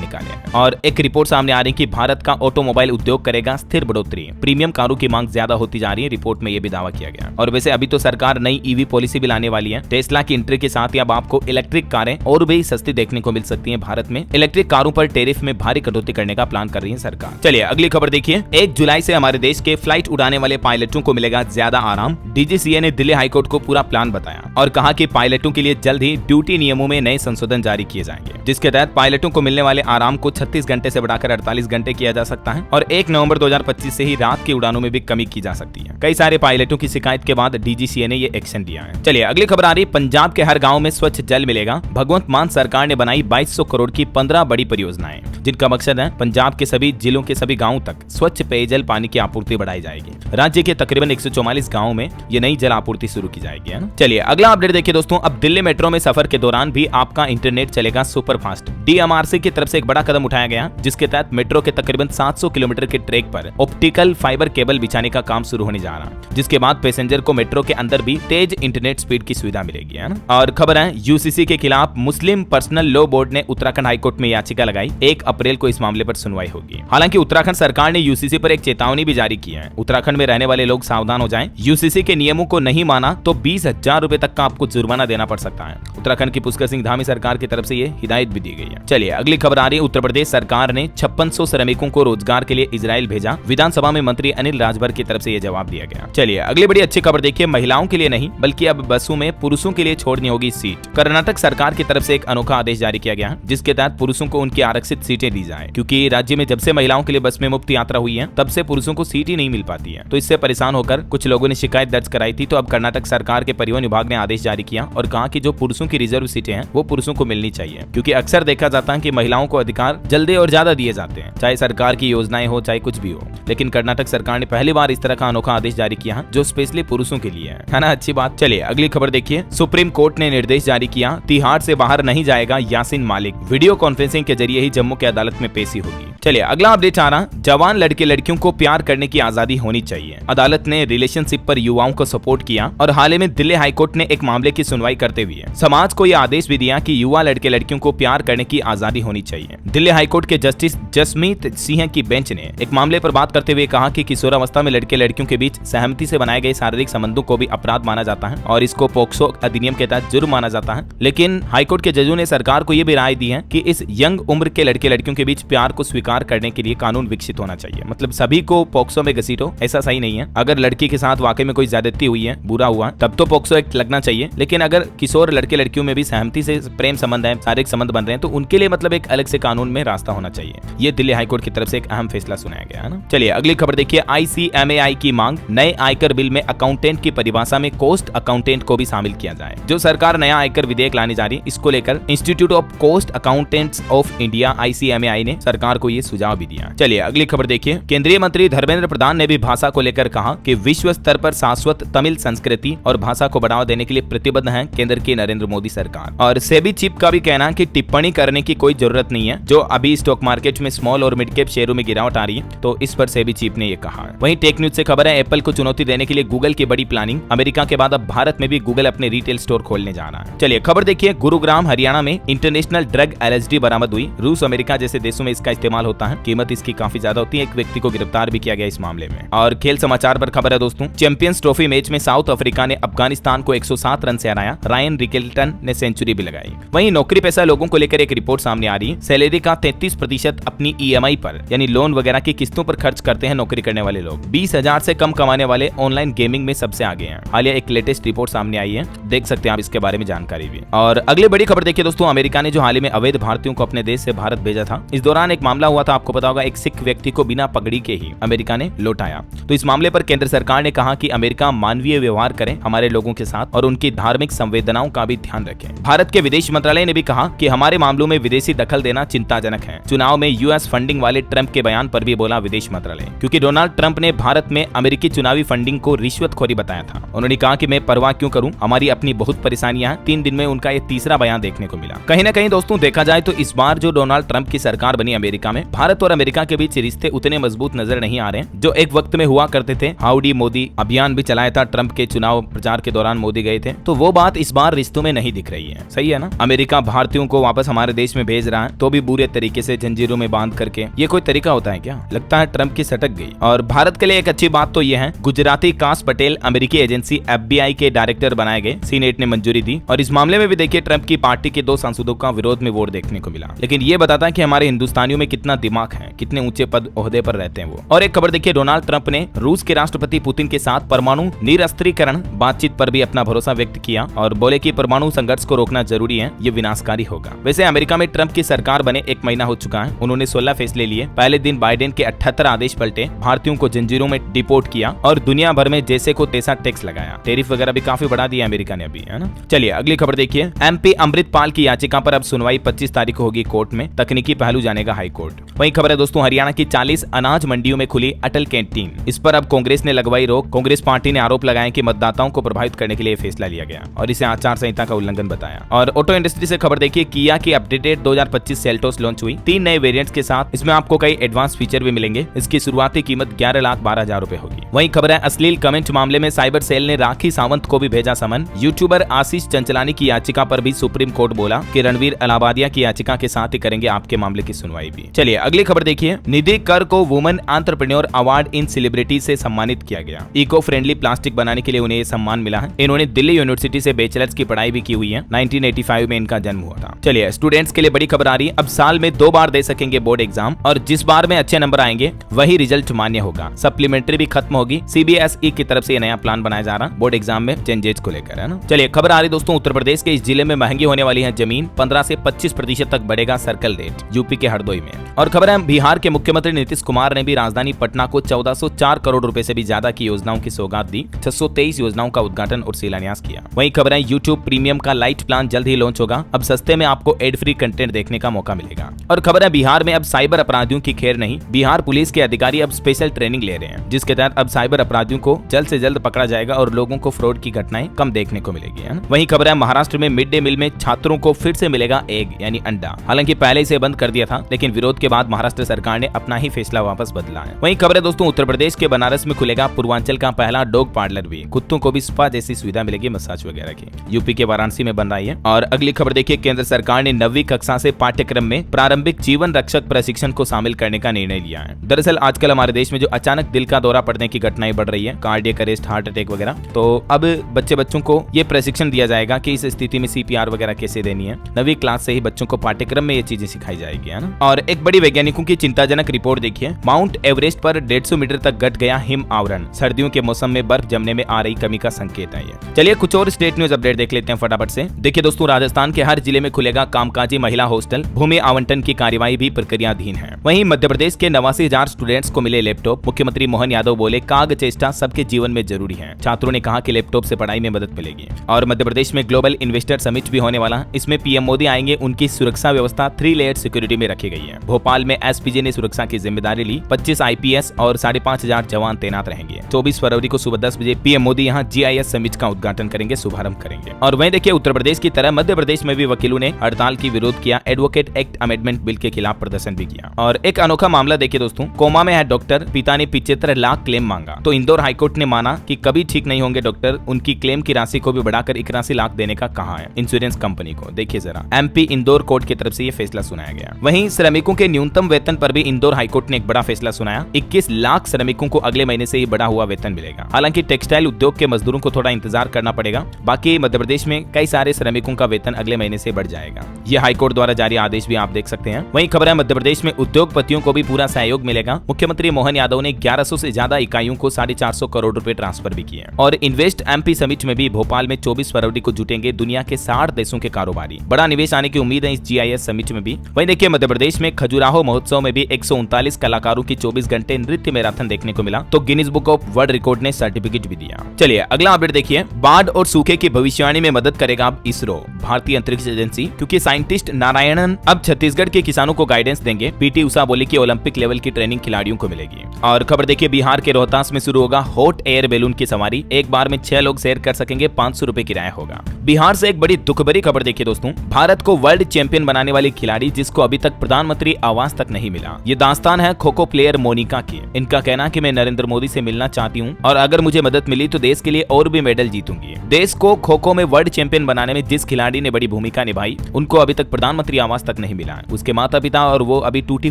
निकाले हैं। और एक रिपोर्ट सामने आ रही है कि भारत का ऑटोमोबाइल उद्योग करेगा स्थिर बढ़ोतरी, प्रीमियम कारों की मांग ज्यादा होती जा रही है, रिपोर्ट में यह भी दावा किया गया। और वैसे अभी तो सरकार नई ईवी पॉलिसी भी लाने वाली है। टेस्ला की एंट्री के साथ ही अब आपको इलेक्ट्रिक कारें और भी सस्ती देखने को मिल सकती हैं। भारत में इलेक्ट्रिक कारों पर टैरिफ में भारी कटौती करने का प्लान कर रही है सरकार। चलिए अगली खबर देखिए। 1 जुलाई से हमारे देश के फ्लाइट उड़ाने वाले पायलटों को मिलेगा ज्यादा आराम। DGCA ने दिल्ली हाईकोर्ट को पूरा प्लान बताया और कहा कि पायलटों के लिए जल्द ही ड्यूटी नियमों में नए संशोधन जारी किए जाएंगे, जिसके तहत पायलटों को मिलने वाले आराम को 36 घंटे से बढ़ाकर 48 घंटे किया जा सकता है। और 1 नवंबर 2025 से ही रात की उड़ानों में भी कमी की जा सकती है। कई सारे पायलटों की शिकायत के बाद DGCA ने ये एक्शन लिया है। चलिए अगली खबर आ रही है। पंजाब के हर गांव में स्वच्छ जल मिलेगा। भगवंत मान सरकार ने बनाई 2200 करोड़ की 15 बड़ी परियोजनाएं, जिनका मकसद है पंजाब के सभी जिलों के सभी गांवों तक स्वच्छ पेयजल पानी की आपूर्ति बढ़ाई जाएगी। राज्य के तकरीबन 144 गांवों में ये नई जल आपूर्ति शुरू की जाएगी, है ना। चलिए अगला अपडेट देखिए दोस्तों। अब दिल्ली मेट्रो में सफर के दौरान भी आपका इंटरनेट चलेगा सुपर फास्ट। DMRC की तरफ से एक बड़ा कदम उठाया गया, जिसके तहत मेट्रो के तकरीबन 700 किलोमीटर के ट्रैक पर ऑप्टिकल फाइबर केबल बिछाने का काम शुरू होने जा रहा है, जिसके बाद पैसेंजर को मेट्रो के अंदर भी तेज इंटरनेट स्पीड की सुविधा मिलेगी, है ना। और खबर है UCC के खिलाफ मुस्लिम पर्सनल लॉ बोर्ड ने उत्तराखंड हाईकोर्ट में याचिका लगाई। 1 अप्रैल को इस मामले पर सुनवाई होगी। हालांकि उत्तराखंड सरकार ने UCC पर एक चेतावनी भी जारी की है। उत्तराखंड में रहने वाले लोग सावधान हो जाएं। UCC के नियमों को नहीं माना तो 20,000 रुपए तक का आपको जुर्माना देना पड़ सकता है। उत्तराखंड की पुष्कर सिंह धामी सरकार की तरफ से ये हिदायत भी दी गई है। चलिए अगली खबर आ रही है। उत्तर प्रदेश सरकार ने 5600 श्रमिकों को रोजगार के लिए इजराइल भेजा। विधानसभा में मंत्री अनिल राजभर की तरफ से ये जवाब दिया गया। चलिए अगली बड़ी अच्छी खबर देखिए। महिलाओं के लिए नहीं बल्कि अब बसों में पुरुषों के लिए छोड़नी होगी सीट। कर्नाटक सरकार की तरफ से एक अनोखा आदेश जारी किया गया, जिसके तहत पुरुषों को उनकी आरक्षित सीटें दी जाए, क्योंकि राज्य में जब से महिलाओं के लिए बस में मुफ्त यात्रा हुई है, तब से पुरुषों को सीट ही नहीं मिल पाती है। तो इससे परेशान होकर कुछ लोगों ने शिकायत दर्ज कराई थी। तो अब कर्नाटक सरकार के परिवहन विभाग ने आदेश जारी किया और कहा कि जो पुरुषों की रिजर्व सीटें हैं वो पुरुषों को मिलनी चाहिए, क्योंकि अक्सर देखा जाता है कि महिलाओं को अधिकार जल्दी और ज्यादा दिए जाते हैं, चाहे सरकार की योजनाएं हो चाहे कुछ भी हो। लेकिन कर्नाटक सरकार ने पहली बार इस तरह का अनोखा आदेश जारी किया है, जो स्पेशली पुरुषों के लिए है ना। अच्छी बात। चलिए अगली खबर देखिए। सुप्रीम कोर्ट ने निर्देश जारी किया, तिहाड़ से बाहर नहीं जाएगा यासीन मालिक। वीडियो कॉन्फ्रेंसिंग के जरिए ही जम्मू की अदालत में पेशी होगी। चलिए अगला अपडेट आ रहा। जवान लड़के लड़कियों को प्यार करने की आजादी होनी चाहिए। अदालत ने रिलेशनशिप पर युवाओं को सपोर्ट किया और हाल ही में दिल्ली हाईकोर्ट ने एक मामले की सुनवाई करते हुए समाज को यह आदेश भी दिया कि युवा लड़के लड़कियों को प्यार करने की आजादी होनी चाहिए। दिल्ली हाईकोर्ट के जस्टिस जसमीत सिंह की बेंच ने एक मामले पर बात करते हुए कहा कि किशोरावस्था में लड़के लड़कियों के बीच सहमति से बनाए गए शारीरिक संबंधों को भी अपराध माना जाता है और इसको पोक्सो अधिनियम के तहत जुर्म माना जाता है। लेकिन हाईकोर्ट के जजों ने सरकार को यह भी राय दी है कि इस यंग उम्र के लड़के लड़कियों के बीच प्यार को स्वीकार करने के लिए कानून विकसित होना चाहिए। मतलब सभी को पोक्सो में घसीटो, ऐसा सही नहीं है। अगर लड़की के साथ वाकई में कोई ज्यादती हुई है, बुरा हुआ, तब तो पोक्सो एक्ट लगना चाहिए। लेकिन अगर किशोर लड़के लड़कियों में भी सहमति से प्रेम संबंध है, शारीरिक संबंध बन रहे हैं, तो उनके लिए मतलब एक अलग से कानून में रास्ता होना चाहिए। ये दिल्ली हाईकोर्ट की तरफ से एक अहम फैसला सुनाया गया है ना। चलिए अगली खबर देखिए। ICMAI की मांग, नए आयकर बिल में अकाउंटेंट की परिभाषा में कोस्ट अकाउंटेंट को भी शामिल किया जाए। जो सरकार नया आयकर विधेयक लाने जा रही है, इसको लेकर institute of cost accountants of India ICMAI ने सरकार को ये सुझाव भी दिया। चलिए अगली खबर देखिए। केंद्रीय मंत्री धर्मेंद्र प्रधान ने भी भाषा को लेकर कहा कि विश्व स्तर पर शाश्वत तमिल संस्कृति और भाषा को बढ़ावा देने के लिए प्रतिबद्ध है केंद्र की नरेंद्र मोदी सरकार। और सेबी चीफ का भी कहना है कि टिप्पणी करने की कोई जरूरत नहीं है। जो अभी स्टॉक मार्केट में स्मॉल और मिड कैप शेयरों में गिरावट आ रही है, तो इस पर सेबी चीफ ने ये कहा। वहीं टेक न्यूज से खबर है, एप्पल को चुनौती देने के लिए गूगल की बड़ी प्लानिंग। अमेरिका के बाद अब भारत में भी गूगल अपने रिटेल स्टोर खोलने जा रहा है। चलिए खबर देखिए। गुरुग्राम हरियाणा में इंटरनेशनल ड्रग LSD बरामद हुई। रूस अमेरिका जैसे देशों में इसका इस्तेमाल होता है। कीमत इसकी काफी ज्यादा होती है। एक व्यक्ति को गिरफ्तार भी किया गया इस मामले में। और खेल समाचार पर खबर है दोस्तों। चैंपियंस ट्रॉफी मैच में साउथ अफ्रीका ने अफगानिस्तान को 107 रन से हराया। रायन रिकेल्टन ने सेंचुरी भी लगाई। वहीं नौकरी पेशा लोगों को लेकर एक रिपोर्ट सामने आ रही है। सैलरी का 33% अपनी EMI पर यानी लोन वगैरह की किस्तों पर खर्च करते हैं नौकरी करने वाले लोग। 20,000 से कम कमाने वाले ऑनलाइन गेमिंग में सबसे आगे हैं। हालिया एक लेटेस्ट रिपोर्ट सामने आई है, देख सकते हैं आप इसके बारे में जानकारी भी। और अगली बड़ी खबर देखिए दोस्तों। अमेरिका ने जो हाल ही में अवैध भारतीयों को अपने देश से भारत भेजा था, इस दौरान एक मामला हुआ हुआ था आपको पता होगा, एक सिख व्यक्ति को बिना पगड़ी के ही अमेरिका ने लौटाया। तो इस मामले पर केंद्र सरकार ने कहा कि अमेरिका मानवीय व्यवहार करे हमारे लोगों के साथ और उनकी धार्मिक संवेदनाओं का भी ध्यान रखे। भारत के विदेश मंत्रालय ने भी कहा कि हमारे मामलों में विदेशी दखल देना चिंताजनक है। चुनाव में यूएस फंडिंग वाले ट्रंप के बयान पर भी बोला विदेश मंत्रालय, क्योंकि डोनाल्ड ट्रंप ने भारत में अमेरिकी चुनावी फंडिंग को रिश्वतखोरी बताया था। उन्होंने कहा कि मैं परवाह क्यों करूं, हमारी अपनी बहुत परेशानियां हैं। 3 दिन में उनका ये तीसरा बयान देखने को मिला। कहीं ना कहीं दोस्तों देखा जाए तो इस बार जो डोनाल्ड ट्रंप की सरकार बनी अमेरिका में, भारत और अमेरिका के बीच रिश्ते उतने मजबूत नजर नहीं आ रहे हैं जो एक वक्त में हुआ करते थे। हाउडी मोदी अभियान भी चलाया था ट्रंप के चुनाव प्रचार के दौरान, मोदी गए थे, तो वो बात इस बार रिश्तों में नहीं दिख रही है। सही है ना? अमेरिका भारतीयों को वापस हमारे देश में भेज रहा है तो भी बुरे तरीके से जंजीरों में बांध करके। ये कोई तरीका होता है क्या? लगता है ट्रंप की सटक गई। और भारत के लिए एक अच्छी बात तो ये है, गुजराती कास पटेल अमेरिकी एजेंसी FBI के डायरेक्टर बनाए गए, सीनेट ने मंजूरी दी। और इस मामले में भी देखिए ट्रंप की पार्टी के 2 सांसदों का विरोध में वोट देखने को मिला। लेकिन ये बताता है कि हमारे हिंदुस्तानियों में कितना दिमाग है, कितने ऊंचे पद ओहदे पर रहते हैं वो। और एक खबर देखिए, डोनाल्ड ट्रंप ने रूस के राष्ट्रपति पुतिन के साथ परमाणु निरस्त्रीकरण बातचीत पर भी अपना भरोसा व्यक्त किया और बोले कि परमाणु संघर्ष को रोकना जरूरी है, ये विनाशकारी होगा। वैसे अमेरिका में ट्रंप की सरकार बने 1 महीना हो चुका है। उन्होंने 16 फैसले लिए। पहले दिन बाइडेन के 78 आदेश पलटे, भारतीयों को जंजीरों में डिपोर्ट किया और दुनिया भर में जैसे को तैसा टैक्स लगाया। टैरिफ वगैरह भी काफी बढ़ा दिया अमेरिका ने अभी, है ना? चलिए अगली खबर देखिए, MP अमृतपाल की याचिका पर अब सुनवाई 25 तारीख को होगी कोर्ट में। तकनीकी पहलू जानेगा हाई कोर्ट। वही खबर है दोस्तों, हरियाणा की 40 अनाज मंडियों में खुली अटल कैंटीन। इस पर अब कांग्रेस ने लगवाई रोक। कांग्रेस पार्टी ने आरोप लगाया कि मतदाताओं को प्रभावित करने के लिए फैसला लिया गया और इसे आचार संहिता का उल्लंघन बताया। और ऑटो इंडस्ट्री से खबर देखिए, किया की अपडेटेड 2025 सेल्टोस लॉन्च हुई 3 नए वेरिएंट्स के साथ। इसमें आपको कई एडवांस फीचर भी मिलेंगे। इसकी शुरुआती कीमत 11,12,000 रुपए होगी। वही खबर है, अश्लील कमेंट मामले में साइबर सेल ने राखी सावंत को भी भेजा समन। यूट्यूबर आशीष चंचलानी की याचिका पर भी सुप्रीम कोर्ट बोला कि रणवीर अलाहाबादिया की याचिका के साथ ही करेंगे आपके मामले की सुनवाई भी। चलिए अगली खबर देखिए, निधि कर को women entrepreneur award in celebrity से सम्मानित किया गया। इको फ्रेंडली प्लास्टिक बनाने के लिए उन्हें ये सम्मान मिला है। इन्होंने दिल्ली यूनिवर्सिटी से बैचलर्स की पढ़ाई भी की हुई है। 1985 में इनका जन्म हुआ था। चलिए स्टूडेंट्स के लिए बड़ी खबर आ रही है, अब साल में 2 बार दे सकेंगे बोर्ड एग्जाम और जिस बार में अच्छे नंबर आएंगे वही रिजल्ट मान्य होगा। सप्लीमेंट्री भी खत्म होगी। CBSE की तरफ से नया प्लान बनाया जा रहा है बोर्ड एग्जाम में चेंजेस को लेकर, है ना? चलिए खबर आ रही दोस्तों, उत्तर प्रदेश के इस जिले में महंगी होने वाली है जमीन। 15 से 25% तक बढ़ेगा सर्कल रेट, यूपी के हरदोई में। और खबर है, बिहार के मुख्यमंत्री नीतीश कुमार ने भी राजधानी पटना को 1404 करोड़ रुपए से भी ज्यादा की योजनाओं की सौगात दी। 623 योजनाओं का उद्घाटन और शिलान्यास किया। वहीं खबर है, यूट्यूब प्रीमियम का लाइट प्लान जल्द ही लॉन्च होगा। अब सस्ते में आपको एड फ्री कंटेंट देखने का मौका मिलेगा। और खबर है, बिहार में अब साइबर अपराधियों की खैर नहीं। बिहार पुलिस के अधिकारी अब स्पेशल ट्रेनिंग ले रहे हैं, जिसके तहत अब साइबर अपराधियों को जल्द से जल्द पकड़ा जाएगा और लोगों को फ्रॉड की घटनाएं कम देखने को मिलेगी, है ना? वहीं खबर है, महाराष्ट्र में मिड डे मील में छात्रों को फिर से मिलेगा एग यानी अंडा। हालांकि पहले इसे बंद कर दिया था, लेकिन विरोध के बाद महाराष्ट्र सरकार ने अपना ही फैसला वापस बदला है। वहीं खबर है दोस्तों, उत्तर प्रदेश के बनारस में खुलेगा पूर्वांचल का पहला डॉग पार्लर भी। कुत्तों को भी स्पा जैसी सुविधा मिलेगी, मसाज वगैरह की। यूपी के वाराणसी में बन रही है। और अगली खबर देखिए, केंद्र सरकार ने 9वीं कक्षा से पाठ्यक्रम में प्रारंभिक जीवन रक्षक प्रशिक्षण को शामिल करने का निर्णय लिया है। दरअसल आजकल हमारे देश में जो अचानक दिल का दौरा पड़ने की घटनाएं बढ़ रही है, कार्डियक अरेस्ट, हार्ट अटैक वगैरह, तो अब बच्चों को ये प्रशिक्षण दिया जाएगा कि इस स्थिति में CPR वगैरह कैसे देनी है। 9वीं क्लास से ही बच्चों को पाठ्यक्रम में ये चीजें सिखाई जाएगी, है ना? और एक बड़ी वैज्ञानिकों की चिंताजनक रिपोर्ट देखिए, माउंट एवरेस्ट पर 150 मीटर तक घट गया हिम आवरण। सर्दियों के मौसम में बर्फ जमने में आ रही कमी का संकेत है ये। चलिए कुछ और स्टेट न्यूज अपडेट देख लेते हैं फटाफट से। देखिए दोस्तों, राजस्थान के हर जिले में खुलेगा कामकाजी महिला हॉस्टल। भूमि आवंटन की कार्यवाही भी प्रक्रियाधीन है। वहीं मध्य प्रदेश के 89,000 स्टूडेंट्स को मिले लैपटॉप। मुख्यमंत्री मोहन यादव बोले, काग चेष्टा सबके जीवन में जरूरी है। छात्रों ने कहा कि लैपटॉप से पढ़ाई में मदद मिलेगी। और मध्य प्रदेश में ग्लोबल इन्वेस्टर समिट भी होने वाला है। इसमें PM मोदी आएंगे। उनकी सुरक्षा व्यवस्था 3 लेयर सिक्योरिटी में रखी गई है। भोपाल में SPG ने सुरक्षा की जिम्मेदारी ली। 25 IPS और 5,500 जवान तैनात रहेंगे। 24 फरवरी को सुबह 10 बजे PM मोदी यहाँ GIS समिट का उद्घाटन करेंगे, शुभारंभ करेंगे। और वहीं देखिए, उत्तर प्रदेश की तरह मध्य प्रदेश में भी वकीलों ने हड़ताल की विरोध किया। एडवोकेट एक्ट अमेंडमेंट बिल के खिलाफ प्रदर्शन भी किया। और एक अनोखा मामला देखिए दोस्तों, कोमा में है डॉक्टर, पिता ने 75 लाख क्लेम मांगा तो इंदौर हाईकोर्ट ने माना कि कभी ठीक नहीं होंगे डॉक्टर। उनकी क्लेम की राशि को भी बढ़ाकर 81 लाख देने का कहा है इंश्योरेंस कंपनी को। देखिए जरा, MP इंदौर कोर्ट की तरफ से ये फैसला सुनाया गया। वहीं श्रमिकों के न्यूनतम वेतन पर भी इंदौर हाईकोर्ट ने एक बड़ा फैसला सुनाया। 21 लाख श्रमिकों को अगले महीने से ही बढ़ा हुआ वेतन मिलेगा। हालांकि टेक्सटाइल उद्योग के मजदूरों को थोड़ा इंतजार करना पड़ेगा। बाकी मध्य प्रदेश में कई सारे श्रमिकों का वेतन अगले महीने से बढ़ जाएगा। ये हाईकोर्ट द्वारा जारी आदेश भी आप देख सकते हैं। वहीं खबर है, मध्य प्रदेश में उद्योगपतियों को भी पूरा सहयोग मिलेगा। मुख्यमंत्री मोहन यादव ने 1100 से ज्यादा इकाइयों को 450 करोड़ रुपए ट्रांसफर भी किए। और इन्वेस्ट MP समिट में भी भोपाल में 24 फरवरी को जुटेंगे दुनिया के 60 देशों के कारोबारी। बड़ा निवेश आने की उम्मीद है इस GIS समिट में भी। वहीं देखिए, मध्य प्रदेश में खजुराहो खजुराहो महोत्सव में भी 139 कलाकारों की 24 घंटे नृत्य मैराथन देखने को मिला, तो Guinness book of world record ने सर्टिफिकेट भी दिया। चलिए अगला अपडेट देखिए। बाढ़ और सूखे की भविष्यवाणी में मदद करेगा अब इसरो, भारतीय अंतरिक्ष एजेंसी, क्योंकि साइंटिस्ट नारायणन अब छत्तीसगढ़ के किसानों को गाइडेंस देंगे। पीटी उषा बोली कि ओलंपिक लेवल की ट्रेनिंग खिलाड़ियों को मिलेगी। और खबर देखिए, बिहार के रोहतास में शुरू होगा हॉट एयर बैलून की सवारी, एक बार में 6 लोग शेयर कर सकेंगे, 500 रुपए किराया होगा। बिहार से एक बड़ी दुख भरी खबर देखिए दोस्तों, भारत को वर्ल्ड चैंपियन बनाने वाली खिलाड़ी जिसको अभी तक प्रधानमंत्री आवास तक नहीं मिला। ये दास्तान है खो खो प्लेयर मोनिका की। इनका कहना है कि मैं नरेंद्र मोदी से मिलना चाहती हूँ और अगर मुझे मदद मिली तो देश के लिए और भी मेडल जीतूंगी। देश को खो खो में वर्ल्ड चैंपियन बनाने में जिस खिलाड़ी ने बड़ी भूमिका निभाई, उनको अभी तक प्रधानमंत्री आवास तक नहीं मिला। उसके माता पिता और वो अभी टूटी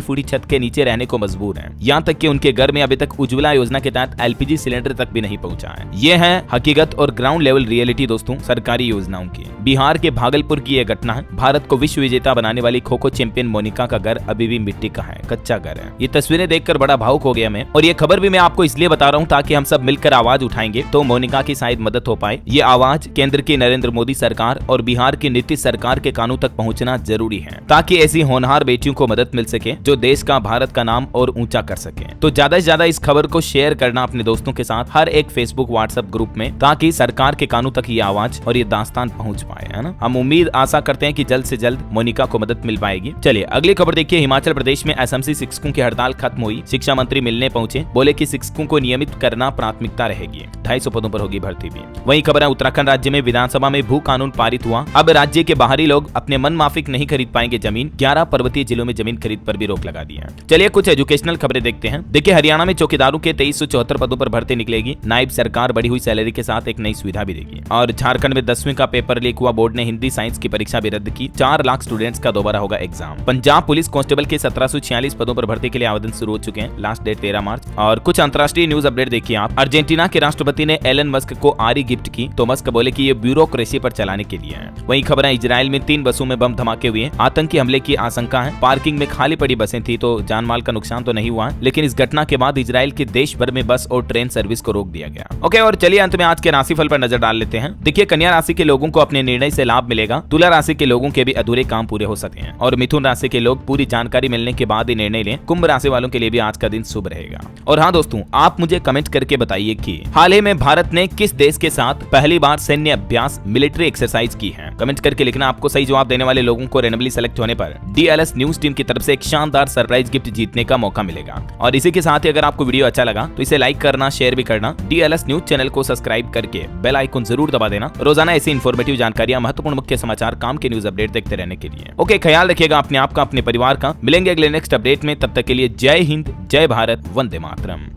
फूटी छत के नीचे रहने को मजबूर हैं। यहाँ तक कि उनके घर में अभी तक उज्ज्वला योजना के तहत एलपीजी सिलेंडर तक भी नहीं पहुंचा है। ये है हकीकत और ग्राउंड लेवल रियलिटी दोस्तों सरकारी योजनाओं की। बिहार के भागलपुर की यह घटना है। भारत को विश्व विजेता बनाने वाली खो खो चैंपियन मोनिका का घर अभी भी मिट्टी का है, कच्चा घर है। ये तस्वीरें देखकर बड़ा भावुक हो गया मैं, और ये खबर भी मैं आपको इसलिए बता रहा हूँ ताकि हम सब मिलकर आवाज उठाएंगे तो मोनिका की शायद मदद हो पाए। ये आवाज केंद्र की नरेंद्र मोदी सरकार और बिहार की नीतीश सरकार के कानों तक पहुंचना जरूरी है, ताकि ऐसी होनहार बेटियों को मदद मिल सके जो देश का, भारत का नाम और ऊंचा कर सके। तो ज्यादा से ज्यादा इस खबर को शेयर करना अपने दोस्तों के साथ हर एक फेसबुक व्हाट्सएप ग्रुप में, ताकि सरकार के कानों तक ये आवाज और ये दास्तान पहुंच पाए, है ना। हम उम्मीद आशा करते हैं कि जल्द से जल्द मोनिका को मदद मिल पाएगी। चलिए अगली खबर देखिए। हिमाचल प्रदेश में एसएमसी शिक्षकों की हड़ताल खत्म हुई। शिक्षा मंत्री मिलने पहुंचे, बोले कि शिक्षकों को नियमित करना प्राथमिकता रहेगी। 250 पदों पर होगी भर्ती भी। वहीं खबर है उत्तराखंड राज्य में विधानसभा में भू कानून पारित हुआ। अब राज्य के बाहरी लोग अपने मन माफिक नहीं खरीद पाएंगे जमीन। 11 पर्वतीय जिलों में जमीन खरीद पर भी रोक लगा दी है। चलिए कुछ एजुकेशनल खबरें देखते हैं। देखिए हरियाणा में चौकीदारों के 2374 पदों पर भर्ती निकलेगी। नायब सरकार बढ़ी हुई सैलरी के साथ एक नई सुविधा भी देगी। और झारखंड में 10वीं का पेपर लीक हुआ, बोर्ड ने हिंदी साइंस की परीक्षा भी रद्द की। 4 लाख स्टूडेंट्स का दोबारा होगा एग्जाम। पंजाब पुलिस कांस्टेबल के 1746 पदों पर भर्ती के लिए आवेदन शुरू हो चुके हैं। लास्ट डेट 13 मार्च। और कुछ अंतर्राष्ट्रीय न्यूज अपडेट देखिए आप। अर्जेंटीना के राष्ट्रपति ने एलन मस्क को आरी गिफ्ट की, तो मस्क बोले कि ये ब्यूरोक्रेसी पर चलाने के लिए है। वहीं खबर है इजराइल में 3 बसों में बम धमाके हुए, आतंकी हमले की आशंका है। पार्किंग में खाली पड़ी बसें थी तो जान माल का नुकसान तो नहीं हुआ, लेकिन इस घटना के बाद इजराइल के देश भर में बस और ट्रेन सर्विस को रोक दिया गया। ओके, और चलिए अंत में आज के राशिफल पर नजर डाल लेते हैं। देखिए कन्या राशि के लोगों को अपने निर्णय से लाभ मिलेगा। तुला राशि के लोगों के भी अधूरे काम पूरे हो सकते हैं, और मिथुन राशि के लोग पूरी जानकारी मिलने के बाद ही निर्णय लें। कुंभ राशि वालों के लिए भी आज का दिन शुभ रहेगा। और हाँ दोस्तों, आप मुझे कमेंट करके बताइए कि हाल ही में भारत ने किस देश के साथ पहली बार सैन्य अभ्यास मिलिट्री एक्सरसाइज की है। कमेंट करके लिखना। आपको सही जवाब देने वाले लोगों को रैंडमली सेलेक्ट होने पर DLS न्यूज टीम की तरफ से एक शानदार सरप्राइज गिफ्ट जीतने का मौका मिलेगा। और इसी के साथ ही अगर आपको वीडियो अच्छा लगा तो इसे लाइक करना, शेयर भी करना। DLS न्यूज चैनल को सब्सक्राइब करके बेल आइकन जरूर दबा देना, रोजाना ऐसी इन्फॉर्मेटिव जानकारियां, महत्वपूर्ण मुख्य समाचार, काम के न्यूज अपडेट देखते रहने के लिए। ओके, ख्याल रखिएगा अपने आप का, अपने परिवार का। मिलेंगे अगले नेक्स्ट अपडेट में, तब तक के लिए जय हिंद, जय भारत, वंदे मातरम।